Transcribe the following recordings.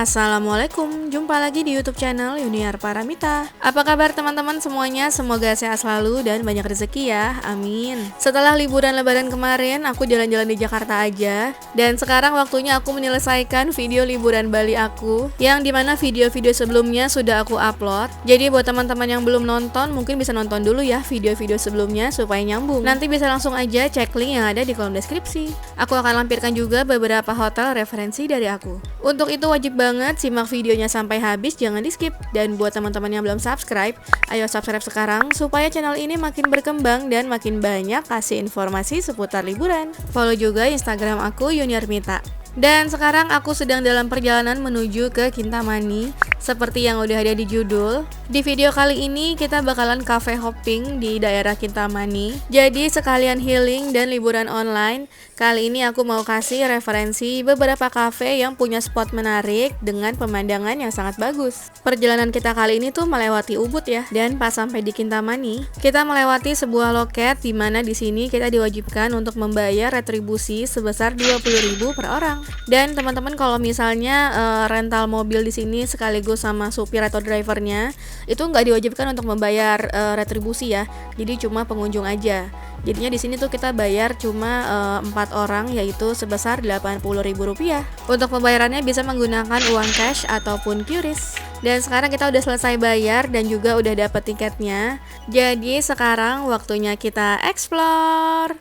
Assalamualaikum, jumpa lagi di YouTube channel Yuniar Paramita. Apa kabar teman-teman semuanya? Semoga sehat selalu dan banyak rezeki ya, amin. Setelah liburan lebaran kemarin, aku jalan-jalan di Jakarta aja. Dan sekarang waktunya aku menyelesaikan video liburan Bali aku, yang dimana video-video sebelumnya sudah aku upload. Jadi buat teman-teman yang belum nonton, mungkin bisa nonton dulu ya video-video sebelumnya supaya nyambung. Nanti bisa langsung aja cek link yang ada di kolom deskripsi. Aku akan lampirkan juga beberapa hotel referensi dari aku. Untuk itu wajib banget simak videonya sampai habis, jangan di skip. Dan buat teman-teman yang belum subscribe, ayo subscribe sekarang supaya channel ini makin berkembang dan makin banyak kasih informasi seputar liburan. Follow juga Instagram aku Yuniarmita. Dan sekarang aku sedang dalam perjalanan menuju ke Kintamani. Seperti yang udah ada di judul, di video kali ini kita bakalan cafe hopping di daerah Kintamani. Jadi sekalian healing dan liburan online, kali ini aku mau kasih referensi beberapa cafe yang punya spot menarik dengan pemandangan yang sangat bagus. Perjalanan kita kali ini tuh melewati Ubud ya. Dan pas sampai di Kintamani, kita melewati sebuah loket di mana di sini kita diwajibkan untuk membayar retribusi sebesar 20.000 per orang. Dan teman-teman kalau misalnya rental mobil di sini sekaligus sama supir atau drivernya, itu nggak diwajibkan untuk membayar retribusi ya. Jadi cuma pengunjung aja. Jadinya di sini tuh kita bayar cuma 4 orang, yaitu sebesar Rp80.000. Untuk pembayarannya bisa menggunakan uang cash ataupun QRIS. Dan sekarang kita udah selesai bayar dan juga udah dapet tiketnya. Jadi sekarang waktunya kita explore.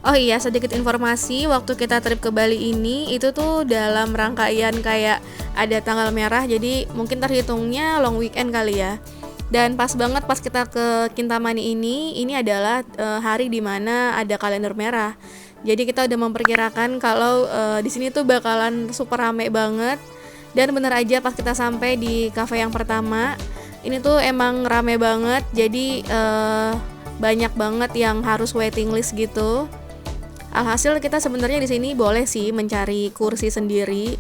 Oh iya, sedikit informasi, waktu kita trip ke Bali ini itu tuh dalam rangkaian kayak ada tanggal merah, jadi mungkin terhitungnya long weekend kali ya. Dan pas banget pas kita ke Kintamani ini adalah hari dimana ada kalender merah. Jadi kita udah memperkirakan kalau di sini tuh bakalan super rame banget. Dan bener aja pas kita sampai di cafe yang pertama, ini tuh emang rame banget. Jadi banyak banget yang harus waiting list gitu. Alhasil kita sebenarnya di sini boleh sih mencari kursi sendiri.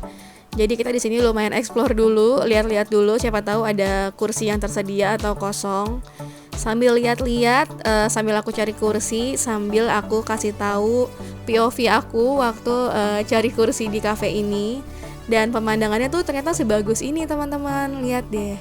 Jadi kita di sini lumayan explore dulu, lihat-lihat dulu siapa tahu ada kursi yang tersedia atau kosong. Sambil lihat-lihat, sambil aku cari kursi, sambil aku kasih tahu POV aku waktu cari kursi di cafe ini. Dan pemandangannya tuh ternyata sebagus ini teman-teman, lihat deh.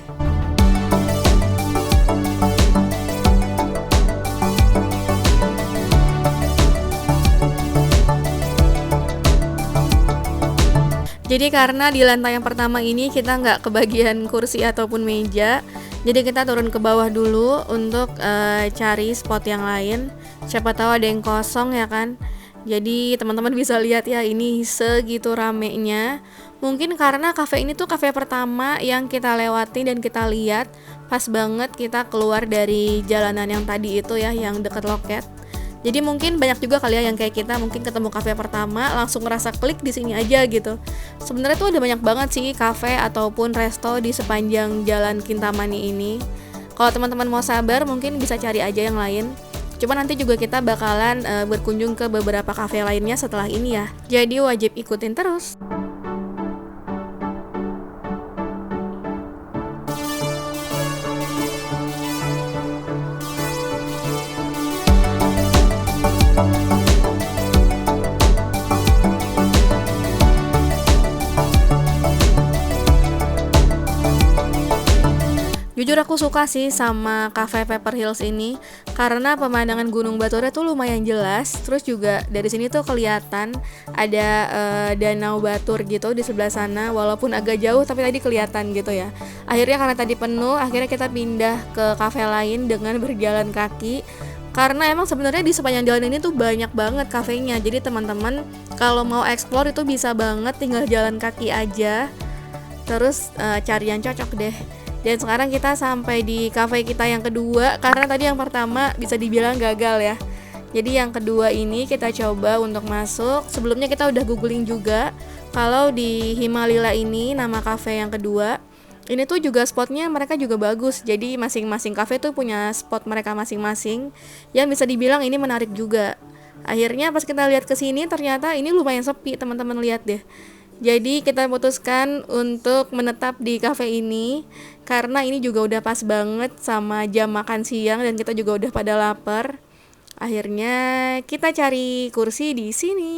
Jadi karena di lantai yang pertama ini kita nggak kebagian kursi ataupun meja, jadi kita turun ke bawah dulu untuk cari spot yang lain. Siapa tahu ada yang kosong ya kan. Jadi teman-teman bisa lihat ya, ini segitu ramenya. Mungkin karena cafe ini tuh cafe pertama yang kita lewati dan kita lihat. Pas banget kita keluar dari jalanan yang tadi itu ya, yang dekat loket. Jadi mungkin banyak juga kali ya yang kayak kita, mungkin ketemu kafe pertama langsung ngerasa klik di sini aja gitu. Sebenarnya tuh ada banyak banget sih kafe ataupun resto di sepanjang jalan Kintamani ini. Kalau teman-teman mau sabar mungkin bisa cari aja yang lain. Cuma nanti juga kita bakalan berkunjung ke beberapa kafe lainnya setelah ini ya. Jadi wajib ikutin terus. Jujur aku suka sih sama Cafe Pepper Hills ini karena pemandangan Gunung Baturnya tuh lumayan jelas. Terus juga dari sini tuh kelihatan ada Danau Batur gitu di sebelah sana, walaupun agak jauh tapi tadi kelihatan gitu ya. Akhirnya karena tadi penuh, akhirnya kita pindah ke cafe lain dengan berjalan kaki. Karena emang sebenarnya di sepanjang jalan ini tuh banyak banget kafenya. Jadi teman-teman kalau mau explore itu bisa banget, tinggal jalan kaki aja. Terus cari yang cocok deh. Dan sekarang kita sampai di cafe kita yang kedua, karena tadi yang pertama bisa dibilang gagal ya. Jadi yang kedua ini kita coba untuk masuk. Sebelumnya kita udah googling juga kalau di Himalila ini nama cafe yang kedua. Ini tuh juga spotnya mereka juga bagus. Jadi masing-masing cafe tuh punya spot mereka masing-masing yang bisa dibilang ini menarik juga. Akhirnya pas kita lihat ke sini ternyata ini lumayan sepi, teman-teman lihat deh. Jadi kita putuskan untuk menetap di cafe ini karena ini juga udah pas banget sama jam makan siang dan kita juga udah pada lapar. Akhirnya kita cari kursi di sini.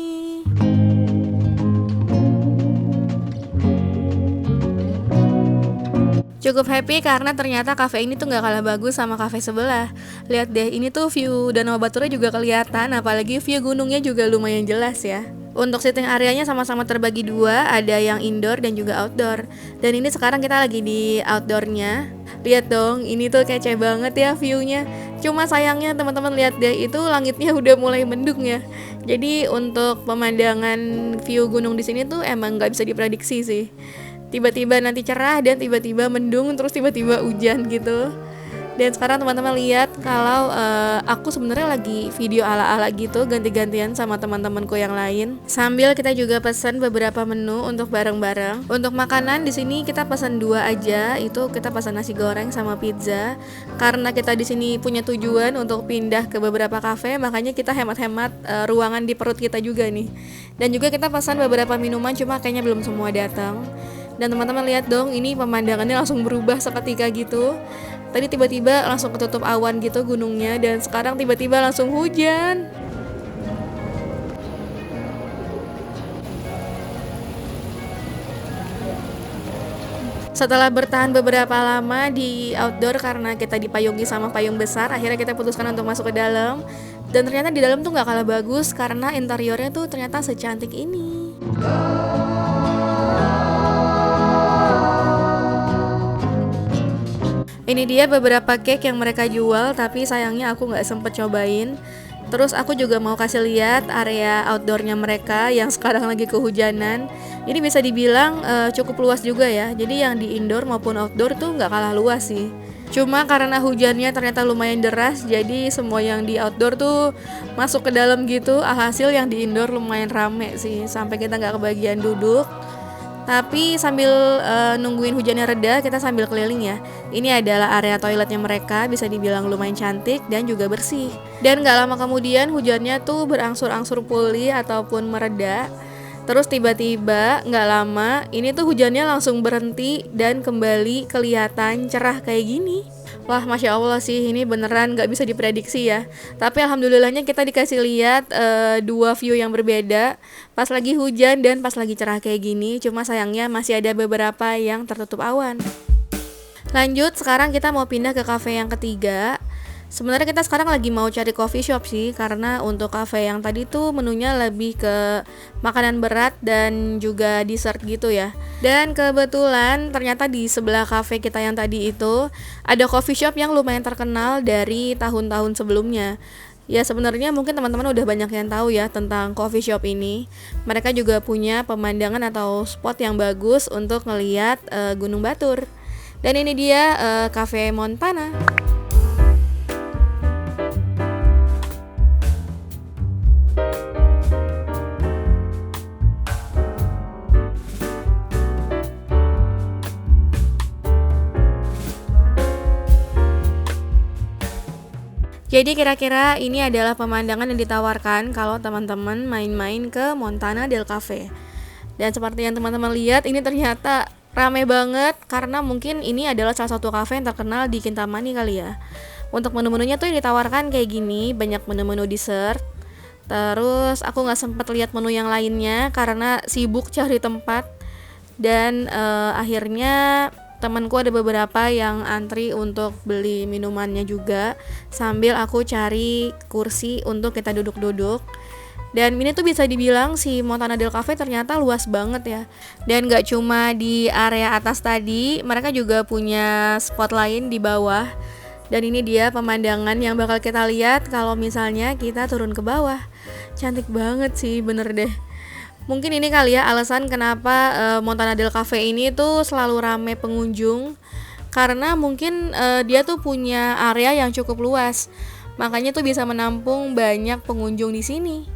Cukup happy karena ternyata cafe ini tuh nggak kalah bagus sama cafe sebelah. Lihat deh, ini tuh view Danau Baturnya juga kelihatan, apalagi view gunungnya juga lumayan jelas ya. Untuk sitting areanya sama-sama terbagi dua, ada yang indoor dan juga outdoor. Dan ini sekarang kita lagi di outdoornya. Lihat dong, ini tuh kece banget ya viewnya. Cuma sayangnya teman-teman lihat deh, itu langitnya udah mulai mendung ya. Jadi untuk pemandangan view gunung di sini tuh emang nggak bisa diprediksi sih. Tiba-tiba nanti cerah dan tiba-tiba mendung terus tiba-tiba hujan gitu. Dan sekarang teman-teman lihat kalau aku sebenarnya lagi video ala-ala gitu, ganti-gantian sama teman-temanku yang lain. Sambil kita juga pesan beberapa menu untuk bareng-bareng. Untuk makanan di sini kita pesan 2 aja, itu kita pesan nasi goreng sama pizza. Karena kita di sini punya tujuan untuk pindah ke beberapa kafe, makanya kita hemat-hemat ruangan di perut kita juga nih. Dan juga kita pesan beberapa minuman, cuma kayaknya belum semua datang. Dan teman-teman lihat dong, ini pemandangannya langsung berubah seketika gitu. Tadi tiba-tiba langsung ketutup awan gitu gunungnya, dan sekarang tiba-tiba langsung hujan. Setelah bertahan beberapa lama di outdoor karena kita dipayungi sama payung besar, akhirnya kita putuskan untuk masuk ke dalam. Dan ternyata di dalam tuh gak kalah bagus karena interiornya tuh ternyata secantik ini. Ini dia beberapa cake yang mereka jual, tapi sayangnya aku nggak sempet cobain. Terus aku juga mau kasih lihat area outdoornya mereka yang sekarang lagi kehujanan. Ini bisa dibilang cukup luas juga ya. Jadi yang di indoor maupun outdoor tuh nggak kalah luas sih. Cuma karena hujannya ternyata lumayan deras, jadi semua yang di outdoor tuh masuk ke dalam gitu. Alhasil yang di indoor lumayan rame sih, sampai kita nggak kebagian duduk. Tapi sambil nungguin hujannya reda, kita sambil keliling ya. Ini adalah area toiletnya mereka, bisa dibilang lumayan cantik dan juga bersih. Dan gak lama kemudian hujannya tuh berangsur-angsur pulih ataupun mereda. Terus tiba-tiba gak lama, ini tuh hujannya langsung berhenti dan kembali kelihatan cerah kayak gini. Wah, Masya Allah sih, ini beneran gak bisa diprediksi ya. Tapi alhamdulillahnya kita dikasih lihat 2 view yang berbeda, pas lagi hujan dan pas lagi cerah kayak gini. Cuma sayangnya masih ada beberapa yang tertutup awan. Lanjut, sekarang kita mau pindah ke cafe yang ketiga. Sebenarnya kita sekarang lagi mau cari coffee shop sih, karena untuk cafe yang tadi tuh menunya lebih ke makanan berat dan juga dessert gitu ya. Dan kebetulan ternyata di sebelah cafe kita yang tadi itu ada coffee shop yang lumayan terkenal dari tahun-tahun sebelumnya. Ya sebenarnya mungkin teman-teman udah banyak yang tahu ya tentang coffee shop ini. Mereka juga punya pemandangan atau spot yang bagus untuk ngelihat Gunung Batur. Dan ini dia Cafe Montana. Jadi kira-kira ini adalah pemandangan yang ditawarkan kalau teman-teman main-main ke Montana del Cafe. Dan seperti yang teman-teman lihat, ini ternyata rame banget karena mungkin ini adalah salah satu cafe yang terkenal di Kintamani kali ya. Untuk menu-menunya tuh yang ditawarkan kayak gini, banyak menu-menu dessert. Terus aku nggak sempat lihat menu yang lainnya karena sibuk cari tempat. Dan akhirnya temanku ada beberapa yang antri untuk beli minumannya juga, sambil aku cari kursi untuk kita duduk-duduk. Dan ini tuh bisa dibilang si Montana del Cafe ternyata luas banget ya. Dan gak cuma di area atas tadi, mereka juga punya spot lain di bawah. Dan ini dia pemandangan yang bakal kita lihat kalau misalnya kita turun ke bawah. Cantik banget sih, bener deh. Mungkin ini kali ya alasan kenapa Montana del Cafe ini tuh selalu rame pengunjung, karena mungkin dia tuh punya area yang cukup luas, makanya tuh bisa menampung banyak pengunjung di sini.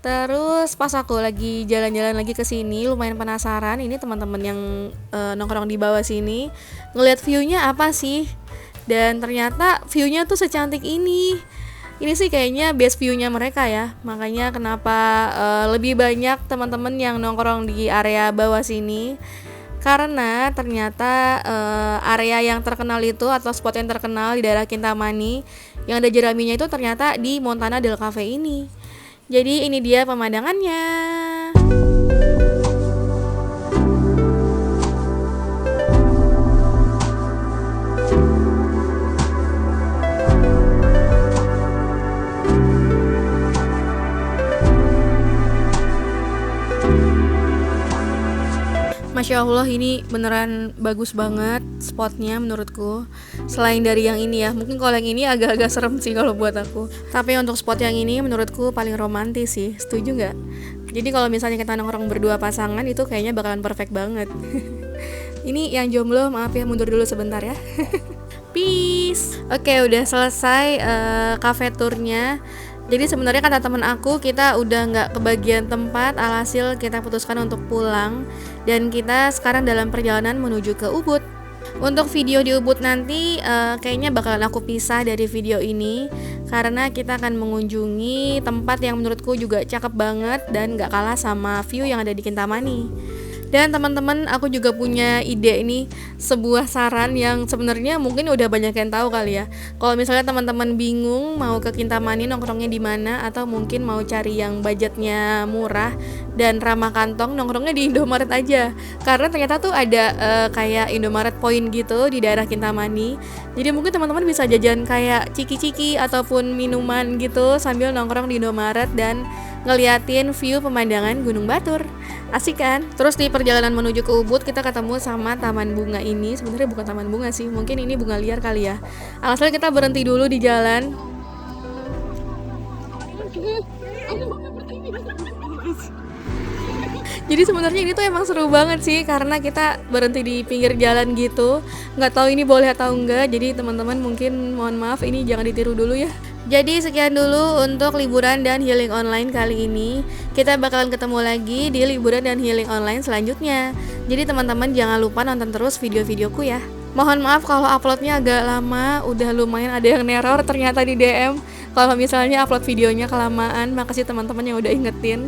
Terus pas aku lagi jalan-jalan lagi ke sini, lumayan penasaran ini teman-teman yang nongkrong di bawah sini ngelihat view-nya apa sih, dan ternyata view-nya tuh secantik ini. Ini sih kayaknya best view-nya mereka ya. Makanya kenapa lebih banyak teman-teman yang nongkrong di area bawah sini. Karena ternyata area yang terkenal itu atau spot yang terkenal di daerah Kintamani yang ada jeraminya itu ternyata di Montana Del Cafe ini. Jadi ini dia pemandangannya. Masya Allah, ini beneran bagus banget spotnya menurutku. Selain dari yang ini ya, mungkin kalau yang ini agak-agak serem sih kalau buat aku. Tapi untuk spot yang ini menurutku paling romantis sih, setuju nggak? Jadi kalau misalnya kita nongkrong berdua pasangan itu kayaknya bakalan perfect banget. Ini yang jomblo maaf ya, mundur dulu sebentar ya. Peace. Oke, udah selesai cafe tournya. Jadi sebenarnya kata temen aku kita udah nggak kebagian tempat, alhasil kita putuskan untuk pulang dan kita sekarang dalam perjalanan menuju ke Ubud. Untuk video di Ubud nanti kayaknya bakalan aku pisah dari video ini karena kita akan mengunjungi tempat yang menurutku juga cakep banget dan nggak kalah sama view yang ada di Kintamani. Dan teman-teman, aku juga punya ide ini, sebuah saran yang sebenarnya mungkin udah banyak yang tahu kali ya. Kalau misalnya teman-teman bingung mau ke Kintamani nongkrongnya di mana atau mungkin mau cari yang budgetnya murah dan ramah kantong, nongkrongnya di Indomaret aja. Karena ternyata tuh ada kayak Indomaret Point gitu di daerah Kintamani. Jadi mungkin teman-teman bisa jajan kayak ciki-ciki ataupun minuman gitu sambil nongkrong di Indomaret dan ngeliatin view pemandangan Gunung Batur. Asik kan? Terus di perjalanan menuju ke Ubud kita ketemu sama taman bunga ini. Sebenarnya bukan taman bunga sih, mungkin ini bunga liar kali ya. Alhasil kita berhenti dulu di jalan. Jadi sebenarnya ini tuh emang seru banget sih karena kita berhenti di pinggir jalan gitu. Nggak tahu ini boleh atau enggak. Jadi teman-teman mungkin mohon maaf ini jangan ditiru dulu ya. Jadi sekian dulu untuk liburan dan healing online kali ini. Kita bakalan ketemu lagi di liburan dan healing online selanjutnya. Jadi teman-teman jangan lupa nonton terus video-videoku ya. Mohon maaf kalau uploadnya agak lama, udah lumayan ada yang neror ternyata di DM. Kalau misalnya upload videonya kelamaan, makasih teman-teman yang udah ingetin.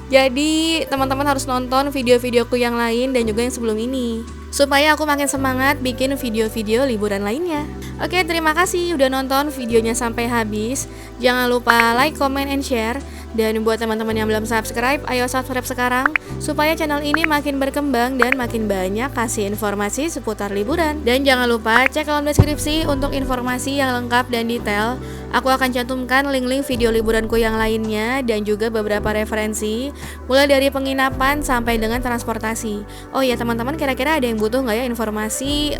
Jadi teman-teman harus nonton video-videoku yang lain dan juga yang sebelum ini supaya aku makin semangat bikin video-video liburan lainnya. Oke, terima kasih udah nonton videonya sampai habis. Jangan lupa like, comment, and share. Dan buat teman-teman yang belum subscribe, ayo subscribe sekarang supaya channel ini makin berkembang dan makin banyak kasih informasi seputar liburan. Dan jangan lupa cek kolom deskripsi untuk informasi yang lengkap dan detail. Aku akan cantumkan link-link video liburanku yang lainnya dan juga beberapa referensi, mulai dari penginapan sampai dengan transportasi. Oh iya teman-teman, kira-kira ada yang butuh nggak ya informasi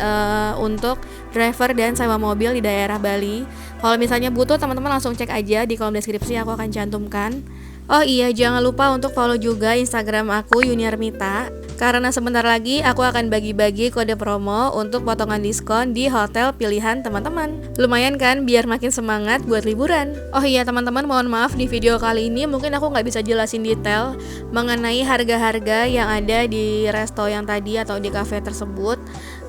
untuk driver dan sewa mobil di daerah Bali? Kalau misalnya butuh, teman-teman langsung cek aja di kolom deskripsi, aku akan cantumkan. Oh iya, jangan lupa untuk follow juga Instagram aku Yuniarmita, karena sebentar lagi aku akan bagi-bagi kode promo untuk potongan diskon di hotel pilihan teman-teman. Lumayan kan, biar makin semangat buat liburan. Oh iya teman-teman, mohon maaf di video kali ini mungkin aku nggak bisa jelasin detail mengenai harga-harga yang ada di resto yang tadi atau di cafe tersebut,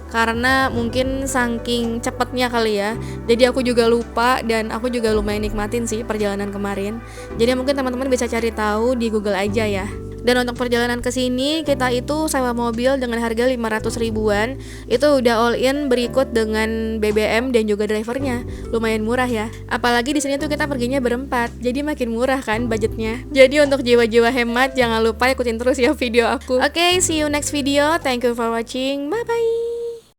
karena mungkin saking cepetnya kali ya, jadi aku juga lupa dan aku juga lumayan nikmatin sih perjalanan kemarin. Jadi mungkin teman-teman bisa cari tahu di Google aja ya. Dan untuk perjalanan ke sini kita itu sewa mobil dengan harga 500 ribuan. Itu udah all in berikut dengan BBM dan juga drivernya. Lumayan murah ya. Apalagi di sini tuh kita perginya berempat. Jadi makin murah kan budgetnya. Jadi untuk jiwa-jiwa hemat jangan lupa ikutin terus ya video aku. Oke, see you next video. Thank you for watching. Bye bye.